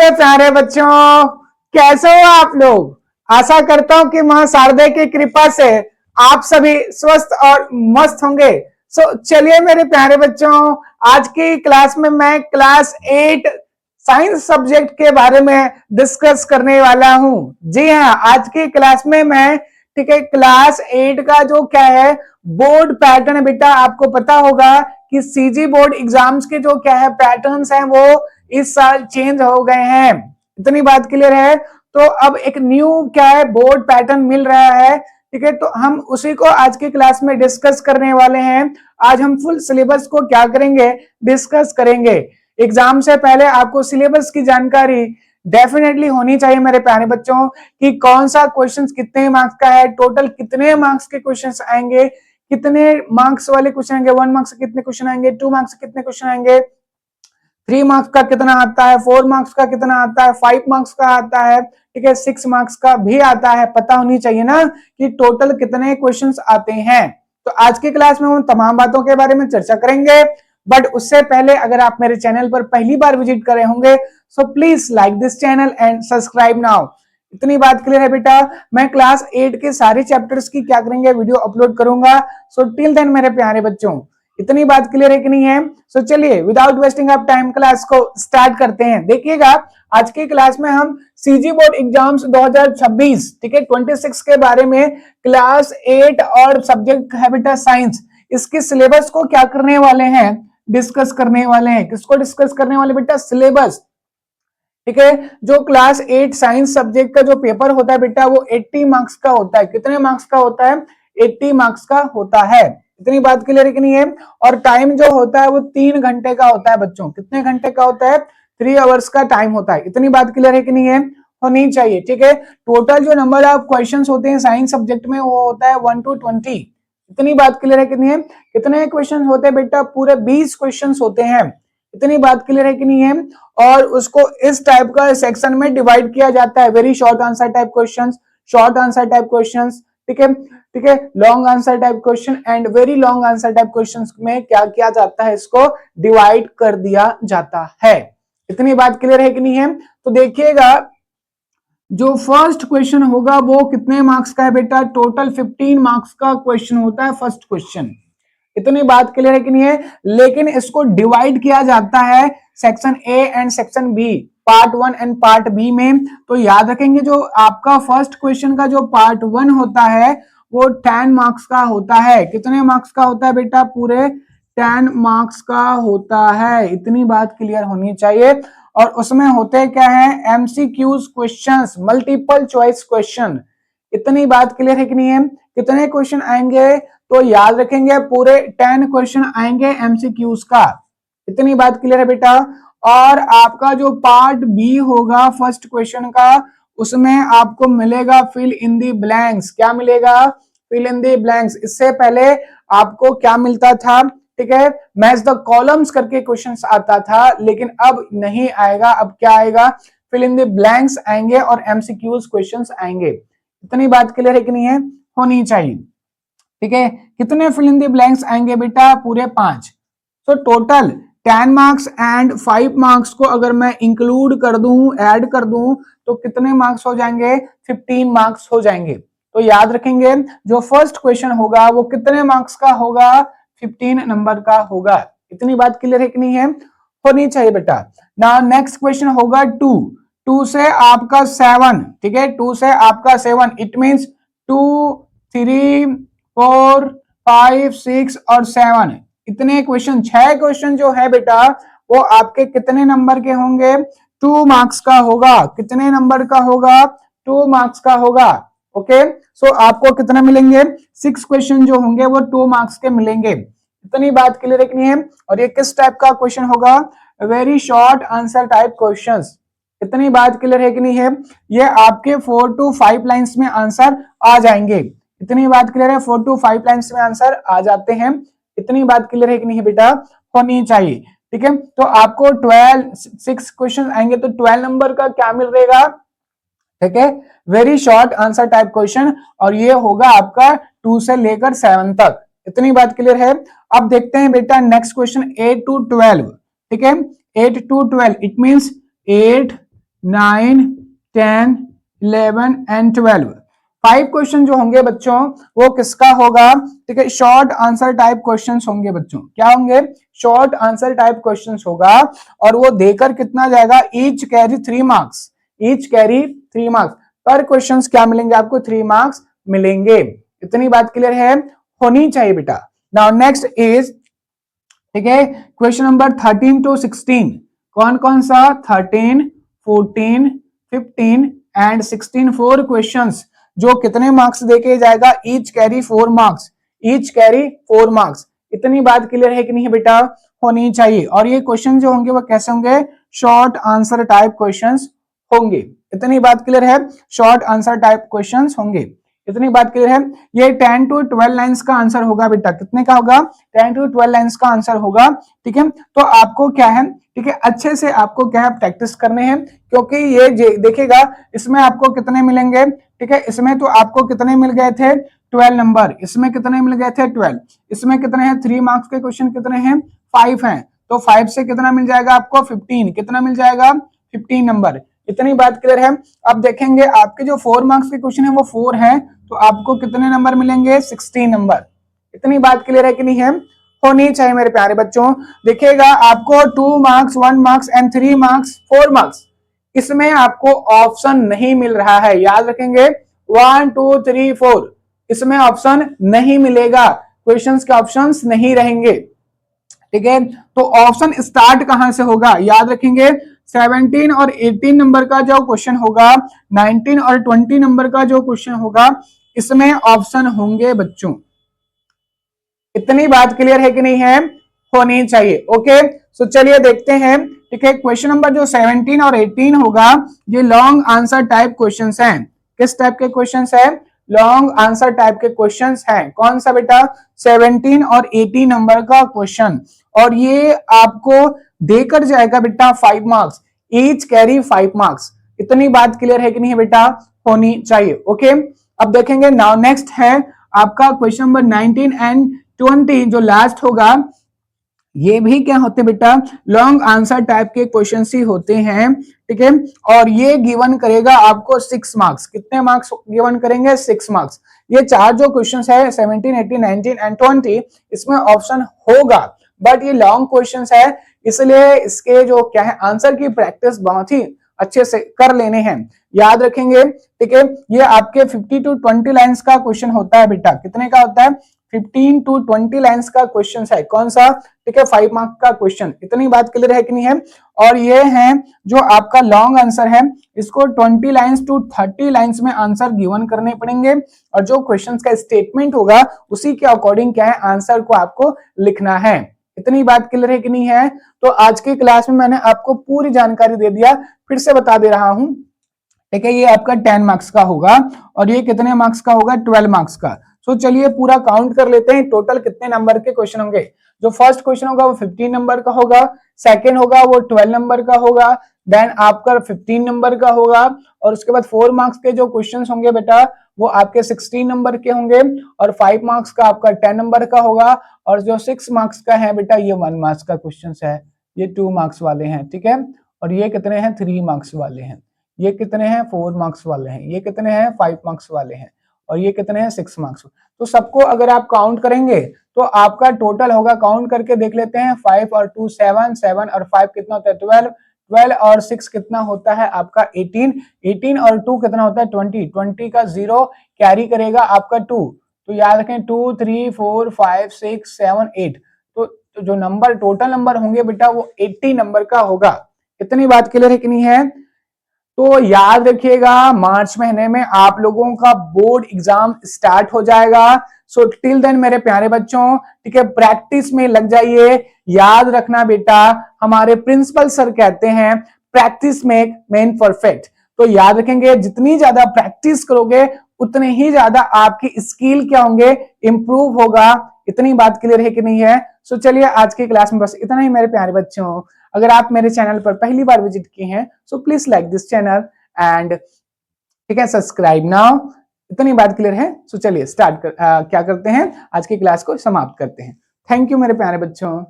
मेरे प्यारे बच्चों, कैसे हो आप लोग। आशा करता हूं कि मां शारदे की कृपा से आप सभी स्वस्थ और मस्त होंगे। चलिए मेरे प्यारे बच्चों, आज की क्लास में मैं क्लास 8 साइंस सब्जेक्ट के बारे में डिस्कस करने वाला हूं। जी हाँ, आज की क्लास में मैं ठीक है क्लास 8 का जो क्या है बोर्ड पैटर्न, बेटा आपको पता होगा कि सीजी बोर्ड एग्जाम्स के जो क्या है पैटर्न्स हैं वो इस साल चेंज हो गए हैं। इतनी बात क्लियर है। तो अब एक न्यू क्या है बोर्ड पैटर्न मिल रहा है। ठीक है, तो हम उसी को आज की क्लास में डिस्कस करने वाले हैं। आज हम फुल सिलेबस को क्या करेंगे, डिस्कस करेंगे। एग्जाम से पहले आपको सिलेबस की जानकारी डेफिनेटली होनी चाहिए मेरे प्यारे बच्चों कि कौन सा क्वेश्चन कितने मार्क्स का है, टोटल कितने मार्क्स के क्वेश्चन आएंगे, कितने मार्क्स वाले क्वेश्चन आएंगे, 1 मार्क्स से कितने क्वेश्चन आएंगे, 2 मार्क्स से कितने क्वेश्चन आएंगे, 3 मार्क्स का कितना आता है, 4 मार्क्स का कितना आता है, 5 मार्क्स का आता है, ठीक है, 6 मार्क्स का भी आता है। पता होनी चाहिए ना कि टोटल कितने क्वेश्चंस आते हैं। तो आज की क्लास में हम तमाम बातों के बारे में चर्चा करेंगे। बट उससे पहले अगर आप मेरे चैनल पर पहली बार विजिट कर रहे होंगे so please like this channel and subscribe now. इतनी बात क्लियर है बेटा। मैं क्लास 8 के सारे चैप्टर्स की क्या करेंगे वीडियो अपलोड करूंगा। सो टिल देन मेरे प्यारे बच्चों, इतनी बात क्लियर है कि नहीं है। सो चलिए without wasting of time class को स्टार्ट करते हैं। देखिएगा आज की क्लास में हम सीजी बोर्ड एग्जाम्स 2026 ठीक है 26 के बारे में क्लास 8 और सब्जेक्ट है बेटा साइंस, इसके सिलेबस को क्या करने वाले हैं, डिस्कस करने वाले हैं। किसको डिस्कस करने वाले बेटा, सिलेबस। ठीक है, जो क्लास 8 साइंस सब्जेक्ट का जो पेपर होता है बेटा वो 80 मार्क्स का होता है। कितने मार्क्स का होता है, 80 मार्क्स का होता है। इतनी बात क्लियर है कि नहीं है। और टाइम जो होता है वो 3 घंटे का होता है बच्चों। कितने घंटे का होता है, 3 आवर्स का टाइम होता है। इतनी बात क्लियर है कि नहीं है, होनी चाहिए। ठीक है, टोटल जो नंबर ऑफ क्वेश्चंस होते हैं साइंस सब्जेक्ट में वो होता है 1 to 20। इतनी बात क्लियर है कि नहीं है। कितने क्वेश्चन होते हैं बेटा, पूरे 20 क्वेश्चन होते हैं। इतनी बात क्लियर है कि नहीं है। और उसको इस टाइप का सेक्शन में डिवाइड किया जाता है, very short answer type questions, short answer type questions, ठीक है, ठीक है, long answer type question and very long answer type questions में क्या किया जाता है, इसको डिवाइड कर दिया जाता है। इतनी बात क्लियर है कि नहीं है। तो देखिएगा जो फर्स्ट क्वेश्चन होगा वो कितने मार्क्स का है बेटा, टोटल 15 मार्क्स का क्वेश्चन होता है फर्स्ट क्वेश्चन। इतनी बात क्लियर है कि नहीं है। लेकिन इसको डिवाइड किया जाता है section A and section B, part 1 and part B में। तो याद रखेंगे जो आपका फर्स्ट क्वेश्चन का जो पार्ट 1 होता है वो 10 मार्क्स का होता है। कितने मार्क्स का होता है बेटा, पूरे 10 मार्क्स का होता है। इतनी बात क्लियर होनी चाहिए। और उसमें होते क्या है, MCQs questions, multiple choice question. इतनी बात क्लियर है कि नहीं है। कितने क्वेश्चन आएंगे, तो याद रखेंगे पूरे 10 क्वेश्चन आएंगे एमसीक्यूज का। इतनी बात क्लियर है बेटा। और आपका जो पार्ट बी होगा फर्स्ट क्वेश्चन का, उसमें आपको मिलेगा फिल इन दी ब्लैंक्स। क्या मिलेगा, फिल इन दी ब्लैंक्स। इससे पहले आपको क्या मिलता था, ठीक है, मैच द कॉलम्स करके क्वेश्चंस आता था, लेकिन अब नहीं आएगा। अब क्या आएगा, फिल इन द ब्लैंक्स आएंगे और एमसीक्यूज क्वेश्चंस आएंगे। इतनी बात क्लियर है कि नहीं है, होनी चाहिए। ठीक है, कितने फिल इन द ब्लैंक्स आएंगे बेटा, पूरे 5। तो टोटल 10 मार्क्स एंड 5 मार्क्स को अगर मैं इंक्लूड कर दूं, ऐड कर दूं, तो कितने मार्क्स हो जाएंगे, 15 मार्क्स हो जाएंगे। तो याद रखेंगे जो फर्स्ट क्वेश्चन होगा वो कितने मार्क्स का होगा, 15 नंबर का होगा। इतनी बात क्लियर है कि नहीं है, होनी चाहिए बेटा। नाउ नेक्स्ट क्वेश्चन होगा 2 से आपका 7, ठीक है, 2 से आपका 7, इट मींस 2, 3, 4, 5, 6 और 7। इतने क्वेश्चन, 6 क्वेश्चन जो है बेटा वो आपके कितने नंबर के होंगे, 2 मार्क्स का होगा। कितने नंबर का होगा, 2 मार्क्स का होगा। ओके, सो आपको कितना मिलेंगे, 6 क्वेश्चन जो होंगे वो 2 मार्क्स के मिलेंगे। इतनी बात क्लियर है कि नहीं है। और ये किस टाइप का क्वेश्चन होगा, very short answer type questions. इतनी बात क्लियर है कि नहीं है। ये आपके 4 to 5 लाइंस में आंसर आ जाएंगे। इतनी बात क्लियर है, 4 to 5 लाइंस में आंसर आ जाते हैं। इतनी बात क्लियर है कि नहीं है बेटा, होनी चाहिए। ठीक है, तो आपको 6 क्वेश्चन आएंगे तो 12 नंबर का क्या मिल रहेगा, ठीक है, very short answer type question. और ये होगा आपका 2 से लेकर 7 तक। इतनी बात क्लियर है। अब देखते हैं बेटा नेक्स्ट क्वेश्चन 8 to 12। ठीक है, 8 to 12 it means 8, 9, 10, 11 and 12। 5 question जो होंगे बच्चों वो किसका होगा? ठीक है, शॉर्ट आंसर टाइप क्वेश्चंस होंगे बच्चों। क्या होंगे? शॉर्ट आंसर टाइप क्वेश्चंस होगा और वो देकर कितना जाएगा? Each carry 3 marks. Each carry 3 marks पर क्वेश्चंस क्या मिलेंगे आपको? 3 मार्क्स मिलेंगे। इतनी बात क्लियर है, होनी चाहिए बेटा। नाउ नेक्स्ट इज, ठीक है, क्वेश्चन नंबर 13 to 16। कौन कौन सा? 13, 14, 15 एंड 16। 4 क्वेश्चंस जो कितने मार्क्स देके जाएगा? Each carry 4 marks. Each carry 4 marks. इतनी बात क्लियर है कि नहीं बेटा? होनी चाहिए। और ये क्वेश्चन जो होंगे वो कैसे होंगे? शॉर्ट आंसर टाइप क्वेश्चंस होंगे। इतनी बात क्लियर है, शॉर्ट आंसर टाइप क्वेश्चंस होंगे। इतनी बात क्लियर है। ये 10 to 12 लाइंस का आंसर होगा बेटा। कितने का होगा? 10 to 12 लाइंस का आंसर होगा। ठीक है, तो आपको क्या है, ठीक है, अच्छे से आपको क्या है, प्रैक्टिस करने हैं, क्योंकि ये देखिएगा इसमें आपको कितने मिलेंगे। ठीक है, इसमें तो आपको कितने मिल गए थे? 12 नंबर। इसमें कितने मिल गए थे? 12। इसमें कितने हैं? 3 मार्क्स के क्वेश्चन कितने हैं? 5 हैं। तो 5 से कितना मिल जाएगा आपको? 15। कितना मिल जाएगा? 15 नंबर। इतनी बात क्लियर है। अब देखेंगे आपके जो 4 मार्क्स के क्वेश्चन है वो 4 हैं, तो आपको कितने नंबर मिलेंगे? 16 नंबर। इतनी बात क्लियर है कि नहीं है? होनी चाहिए मेरे प्यारे बच्चों। देखिएगा आपको 2 marks, 1 marks and 3 marks, 4 marks, इसमें आपको ऑप्शन नहीं मिल रहा है। याद रखेंगे, 1, 2, 3, 4 इसमें ऑप्शन नहीं मिलेगा। क्वेश्चंस के ऑप्शंस नहीं रहेंगे। ठीक है, तो ऑप्शन स्टार्ट कहां से होगा? याद रखेंगे, 17 और 18 नंबर का जो क्वेश्चन होगा, 19 और 20 नंबर का जो क्वेश्चन होगा, इसमें ऑप्शन होंगे बच्चों। इतनी बात क्लियर है कि नहीं है? होनी चाहिए। ओके, सो चलिए देखते हैं। ठीक है, क्वेश्चन नंबर जो 17 और 18 होगा, ये लॉन्ग आंसर टाइप क्वेश्चंस हैं। किस टाइप के क्वेश्चंस हैं? लॉन्ग आंसर टाइप के क्वेश्चंस हैं। कौन सा बेटा? 17 और 18 नंबर का क्वेश्चन। और ये आपको देकर जाएगा बेटा 5 मार्क्स। Each carry 5 marks. इतनी बात क्लियर है कि नहीं है बेटा? होनी चाहिए। ओके, अब देखेंगे नाउ नेक्स्ट है आपका क्वेश्चन नंबर 19 एंड 20 जो लास्ट होगा। ये भी क्या होते हैं बेटा? लॉन्ग आंसर टाइप के क्वेश्चन ही होते हैं। ठीक है, और ये गिवन करेगा आपको 6 मार्क्स। कितने मार्क्स गिवन करेंगे? 6 मार्क्स। ये 4 जो क्वेश्चन है 17, 18, 19 एंड 20, इसमें ऑप्शन होगा, बट ये लॉन्ग क्वेश्चन है, इसलिए इसके जो क्या है आंसर की प्रैक्टिस बहुत ही अच्छे से कर लेने हैं। याद रखेंगे, ठीक है, ये आपके 50 to 20 लाइंस का क्वेश्चन होता है बेटा। कितने का होता है? 15 to 20 लाइंस का क्वेश्चन है। कौन सा? ठीक है, 5 मार्क का क्वेश्चन। इतनी बात क्लियर है कि नहीं है? और ये है जो आपका लॉन्ग आंसर है, इसको 20 लाइंस टू 30 लाइंस में आंसर गिवन करने पड़ेंगे, और जो क्वेश्चन का स्टेटमेंट होगा उसी के अकॉर्डिंग क्या है आंसर को आपको लिखना है। इतनी बात क्लियर है कि नहीं है? तो आज की क्लास में मैंने आपको पूरी जानकारी दे दिया, फिर से बता दे रहा हूं। ठीक है, ये आपका 10 मार्क्स का होगा और ये कितने मार्क्स का होगा? 12 मार्क्स का। सो चलिए पूरा काउंट कर लेते हैं, टोटल कितने नंबर के क्वेश्चन होंगे। जो फर्स्ट क्वेश्चन होगा वो 15 नंबर का होगा, सेकंड होगा वो 12 नंबर का होगा, देन आपका 15 नंबर का होगा, और उसके बाद 4 मार्क्स के जो क्वेश्चन होंगे बेटा वो आपके 16 नंबर के होंगे, और 5 मार्क्स का आपका 10 नंबर का होगा, और जो 6 मार्क्स का है बेटा ये 1 मार्क्स का क्वेश्चन है, ये 2 मार्क्स वाले हैं। ठीक है, और ये कितने हैं? 3 मार्क्स वाले हैं। ये कितने हैं? 4 मार्क्स वाले हैं। ये कितने हैं? 5 मार्क्स वाले हैं। और ये कितने हैं? 6 मार्क्स। तो सबको अगर आप काउंट करेंगे तो आपका टोटल होगा, काउंट करके देख लेते हैं, 5 और 2 7, 7 और 5 कितना होता है? 12, 12 और 6 कितना होता है आपका? 18, 18 और 2 कितना होता है? 20, 20 का 0 कैरी करेगा आपका 2। तो याद रखें 2, 3, 4, 5, 6, 7, 8। तो जो नंबर टोटल नंबर होंगे बेटा वो 80 नंबर का होगा। इतनी बात क्लियर है कि नहीं है? तो याद रखिएगा मार्च महीने में आप लोगों का बोर्ड एग्जाम स्टार्ट हो जाएगा। सो टिल देन मेरे प्यारे बच्चों, ठीक है, प्रैक्टिस में लग जाइए। याद रखना बेटा, हमारे प्रिंसिपल सर कहते हैं प्रैक्टिस मेक मैन परफेक्ट। तो याद रखेंगे जितनी ज्यादा प्रैक्टिस करोगे उतने ही ज्यादा आपकी स्किल क्या होंगे? इंप्रूव होगा। इतनी बात क्लियर है कि नहीं है? सो चलिए आज की क्लास में बस इतना ही मेरे प्यारे बच्चों। अगर आप मेरे चैनल पर पहली बार विजिट किए हैं so please like this channel and ठीक है सब्सक्राइब नाउ। इतनी बात क्लियर है? सो चलिए स्टार्ट क्या करते हैं, आज की क्लास को समाप्त करते हैं। थैंक यू मेरे प्यारे बच्चों।